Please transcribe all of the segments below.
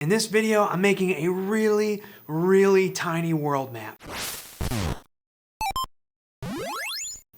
In this video, I'm making a really tiny world map.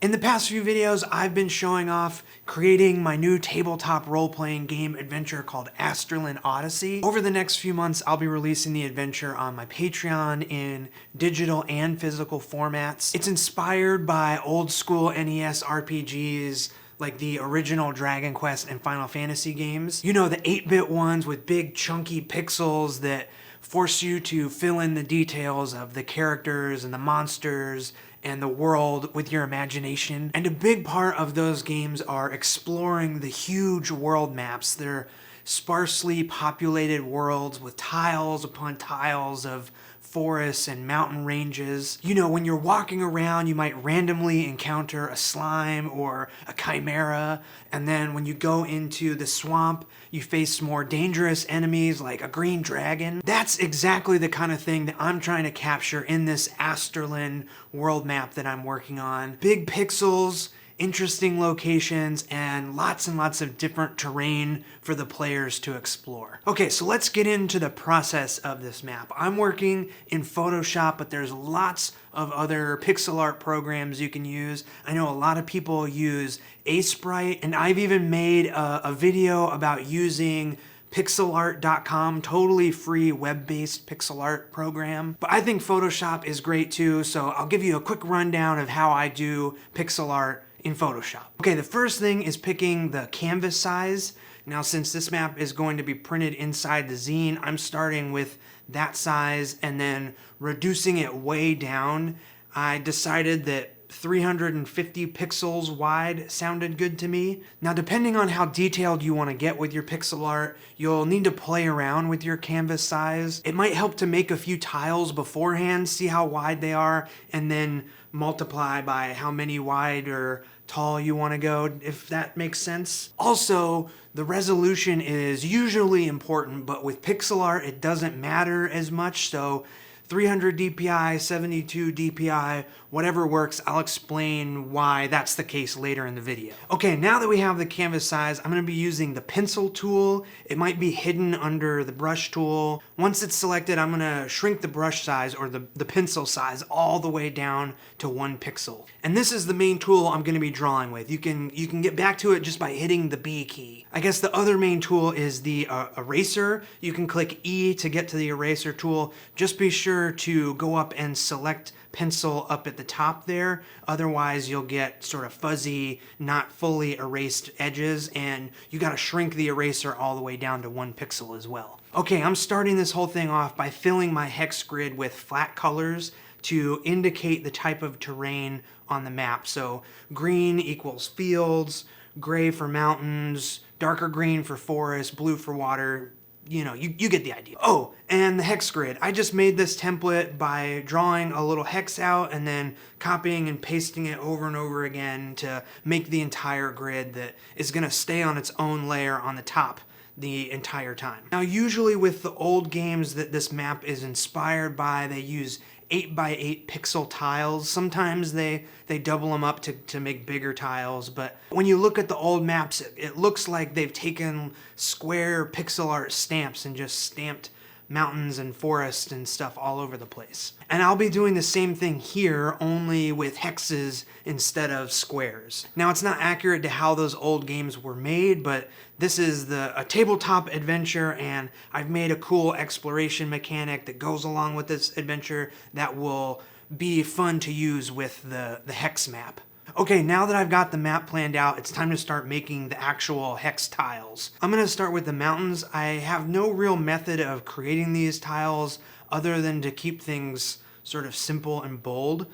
In the past few videos, I've been showing off creating my new tabletop role-playing game adventure called Asterlin Odyssey. Over the next few months, I'll be releasing the adventure on my Patreon in digital and physical formats. It's inspired by old school NES RPGs like the original Dragon Quest and Final Fantasy games. You know, the 8-bit ones with big chunky pixels that force you to fill in the details of the characters and the monsters and the world with your imagination. And a big part of those games are exploring the huge world maps. They're sparsely populated worlds with tiles upon tiles of forests and mountain ranges. You know, when you're walking around, you might randomly encounter a slime or a chimera, and then when you go into the swamp, you face more dangerous enemies like a green dragon. That's exactly the kind of thing that I'm trying to capture in this Asterlin world map that I'm working on. Big pixels, interesting locations, and lots of different terrain for the players to explore. Okay, so let's get into the process of this map. I'm working in Photoshop, but there's lots of other pixel art programs you can use. I know a lot of people use Sprite, and I've even made a video about using pixelart.com, totally free web-based pixel art program. But I think Photoshop is great too, so I'll give you a quick rundown of how I do pixel art in Photoshop. Okay, the first thing is picking the canvas size. Now, since this map is going to be printed inside the zine, I'm starting with that size and then reducing it way down. I decided that 350 pixels wide sounded good to me. Now, depending on how detailed you want to get with your pixel art, you'll need to play around with your canvas size. It might help to make a few tiles beforehand, see how wide they are, and then multiply by how many wide or tall you want to go, if that makes sense. Also, the resolution is usually important, but with pixel art, it doesn't matter as much, so 300 DPI, 72 DPI, whatever works. I'll explain why that's the case later in the video. Okay, now that we have the canvas size, I'm gonna be using the pencil tool. It might be hidden under the brush tool. Once it's selected, I'm gonna shrink the brush size or the pencil size all the way down to 1 pixel. And this is the main tool I'm gonna be drawing with. You can get back to it just by hitting the B key. I guess the other main tool is the eraser. You can click E to get to the eraser tool. Just be sure to go up and select pencil up at the top there. Otherwise, you'll get sort of fuzzy, not fully erased edges, and you gotta shrink the eraser all the way down to 1 pixel as well. Okay, I'm starting this whole thing off by filling my hex grid with flat colors to indicate the type of terrain on the map. So green equals fields, gray for mountains, darker green for forest, blue for water. You know, you get the idea. Oh, and the hex grid. I just made this template by drawing a little hex out and then copying and pasting it over and over again to make the entire grid that is gonna stay on its own layer on the top the entire time. Now, usually with the old games that this map is inspired by, they use 8x8 pixel tiles. Sometimes they double them up to make bigger tiles, but when you look at the old maps, it looks like they've taken square pixel art stamps and just stamped mountains and forests and stuff all over the place. And I'll be doing the same thing here, only with hexes instead of squares. Now, it's not accurate to how those old games were made, but this is a tabletop adventure, and I've made a cool exploration mechanic that goes along with this adventure that will be fun to use with the hex map. Okay, now that I've got the map planned out, it's time to start making the actual hex tiles. I'm gonna start with the mountains. I have no real method of creating these tiles other than to keep things sort of simple and bold.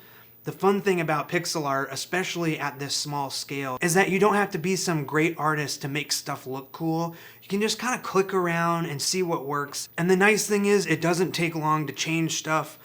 The fun thing about pixel art, especially at this small scale, is that you don't have to be some great artist to make stuff look cool. You can just kind of click around and see what works. And the nice thing is, it doesn't take long to change stuff.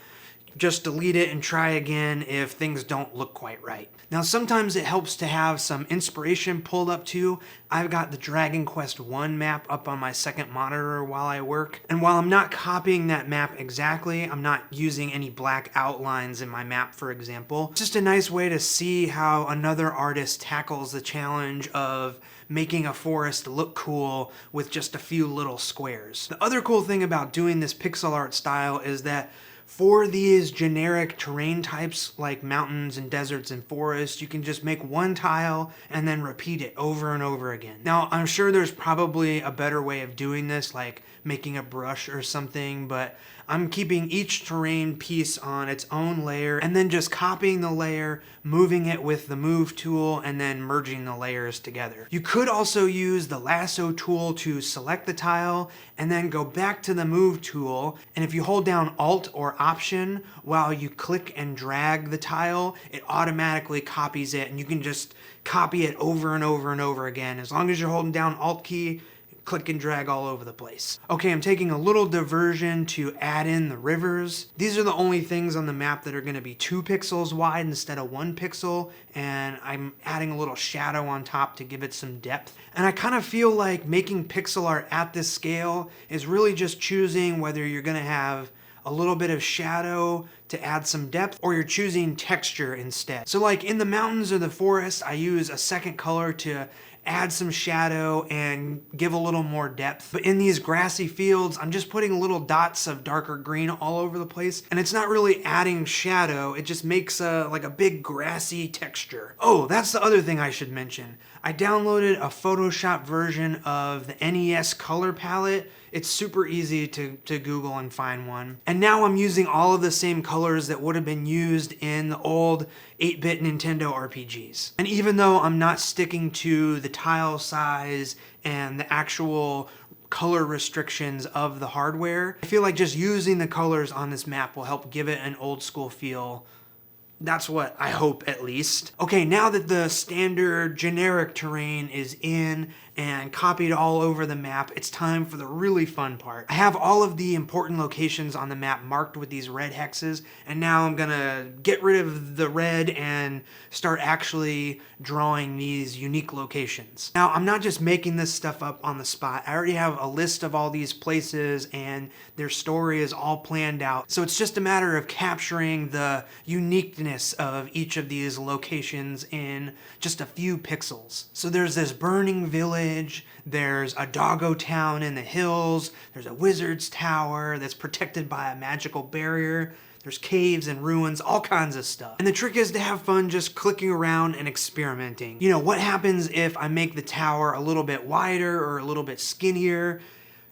just delete it and try again if things don't look quite right. Now, sometimes it helps to have some inspiration pulled up too. I've got the Dragon Quest I map up on my second monitor while I work. And while I'm not copying that map exactly, I'm not using any black outlines in my map, for example. It's just a nice way to see how another artist tackles the challenge of making a forest look cool with just a few little squares. The other cool thing about doing this pixel art style is that for these generic terrain types like mountains and deserts and forests, you can just make one tile and then repeat it over and over again. Now, I'm sure there's probably a better way of doing this, like making a brush or something, but I'm keeping each terrain piece on its own layer and then just copying the layer, moving it with the move tool, and then merging the layers together. You could also use the lasso tool to select the tile and then go back to the move tool, and if you hold down Alt or Option while you click and drag the tile, it automatically copies it, and you can just copy it over and over and over again. As long as you're holding down Alt key, click and drag all over the place. Okay, I'm taking a little diversion to add in the rivers. These are the only things on the map that are going to be 2 pixels wide instead of 1 pixel, and I'm adding a little shadow on top to give it some depth. And I kind of feel like making pixel art at this scale is really just choosing whether you're going to have a little bit of shadow to add some depth, or you're choosing texture instead. So like in the mountains or the forest, I use a second color to add some shadow and give a little more depth. But in these grassy fields, I'm just putting little dots of darker green all over the place, and it's not really adding shadow, it just makes like a big grassy texture. Oh, that's the other thing I should mention. I downloaded a Photoshop version of the NES color palette. It's super easy to Google and find one. And now I'm using all of the same colors that would have been used in the old 8-bit Nintendo RPGs. And even though I'm not sticking to the tile size and the actual color restrictions of the hardware, I feel like just using the colors on this map will help give it an old school feel. That's what I hope, at least. Okay, now that the standard generic terrain is in and copied all over the map, it's time for the really fun part. I have all of the important locations on the map marked with these red hexes, and now I'm gonna get rid of the red and start actually drawing these unique locations. Now, I'm not just making this stuff up on the spot. I already have a list of all these places and their story is all planned out. So it's just a matter of capturing the uniqueness of each of these locations in just a few pixels. So there's this burning village, there's a doggo town in the hills, there's a wizard's tower that's protected by a magical barrier, there's caves and ruins, all kinds of stuff. And the trick is to have fun just clicking around and experimenting. You know, what happens if I make the tower a little bit wider or a little bit skinnier?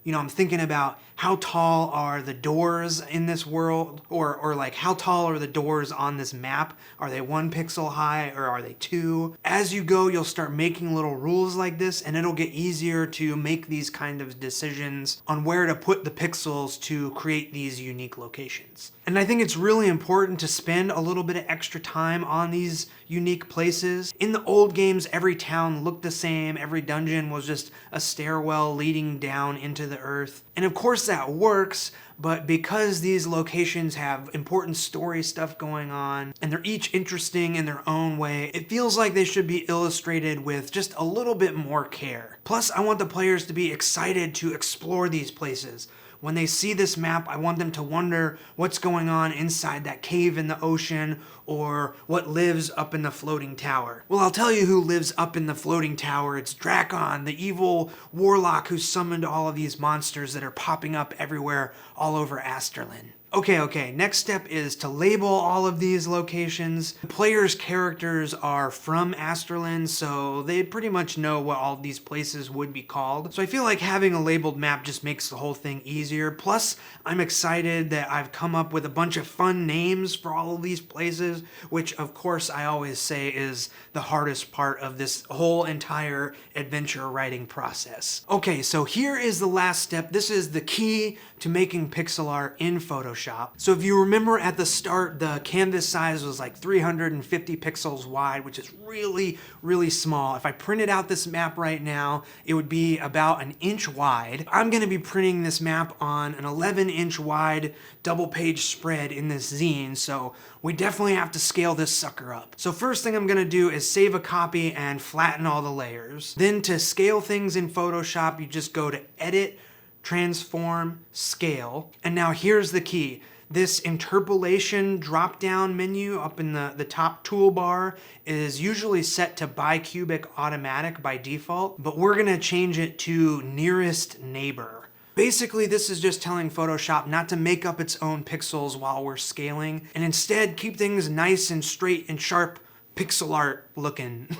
You know, I'm thinking about how tall are the doors in this world, or like how tall are the doors on this map? Are they 1 pixel high or are they 2? As you go, you'll start making little rules like this, and it'll get easier to make these kind of decisions on where to put the pixels to create these unique locations. And I think it's really important to spend a little bit of extra time on these unique places. In the old games, every town looked the same, every dungeon was just a stairwell leading down into the earth. And of course that works, but because these locations have important story stuff going on, and they're each interesting in their own way, it feels like they should be illustrated with just a little bit more care. Plus, I want the players to be excited to explore these places. When they see this map, I want them to wonder what's going on inside that cave in the ocean, or what lives up in the floating tower. Well, I'll tell you who lives up in the floating tower. It's Drakon, the evil warlock who summoned all of these monsters that are popping up everywhere all over Asterlin. Okay, next step is to label all of these locations. The players' characters are from Asterlin, so they pretty much know what all these places would be called. So I feel like having a labeled map just makes the whole thing easier. Plus, I'm excited that I've come up with a bunch of fun names for all of these places, which of course I always say is the hardest part of this whole entire adventure writing process. Okay, so here is the last step. This is the key to making pixel art in Photoshop. Photoshop. So if you remember at the start, the canvas size was like 350 pixels wide, which is really, really small. If I printed out this map right now, it would be about an inch wide. I'm gonna be printing this map on an 11-inch wide double page spread in this zine, so we definitely have to scale this sucker up. So first thing I'm gonna do is save a copy and flatten all the layers. Then to scale things in Photoshop, you just go to Edit, Transform, Scale. And now here's the key. This interpolation drop-down menu up in the top toolbar is usually set to bicubic automatic by default, but we're gonna change it to nearest neighbor. Basically, this is just telling Photoshop not to make up its own pixels while we're scaling, and instead keep things nice and straight and sharp pixel art looking.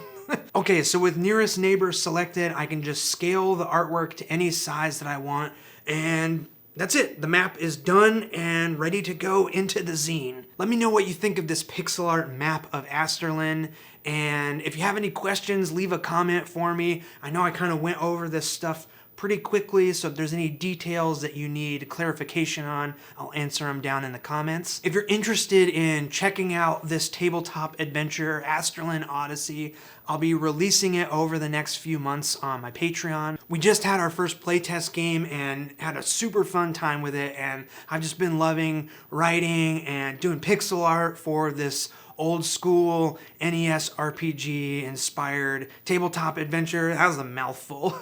Okay, so with nearest neighbor selected, I can just scale the artwork to any size that I want, and that's it. The map is done and ready to go into the zine. Let me know what you think of this pixel art map of Asterlin, and if you have any questions, leave a comment for me. I know I kind of went over this stuff pretty quickly, so if there's any details that you need clarification on, I'll answer them down in the comments. If you're interested in checking out this tabletop adventure, Asterlin Odyssey, I'll be releasing it over the next few months on my Patreon. We just had our first playtest game and had a super fun time with it, and I've just been loving writing and doing pixel art for this old school NES RPG inspired tabletop adventure. That was a mouthful.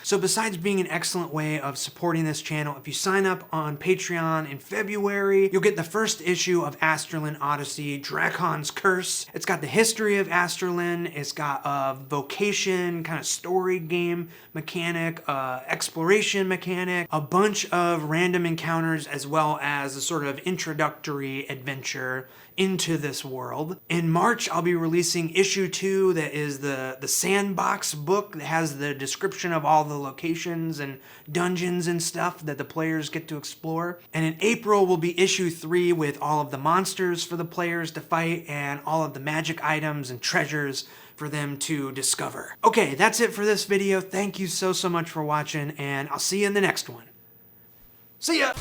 So besides being an excellent way of supporting this channel, if you sign up on Patreon in February, you'll get the first issue of Asterlin Odyssey, Dracon's Curse. It's got the history of Asterlin, it's got a vocation, kind of story game mechanic, exploration mechanic, a bunch of random encounters, as well as a sort of introductory adventure into this world. In March, I'll be releasing issue 2, that is the sandbox book that has the description of all the locations and dungeons and stuff that the players get to explore. And in April will be issue 3 with all of the monsters for the players to fight and all of the magic items and treasures for them to discover. Okay, that's it for this video. Thank you so much for watching, and I'll see you in the next one. See ya!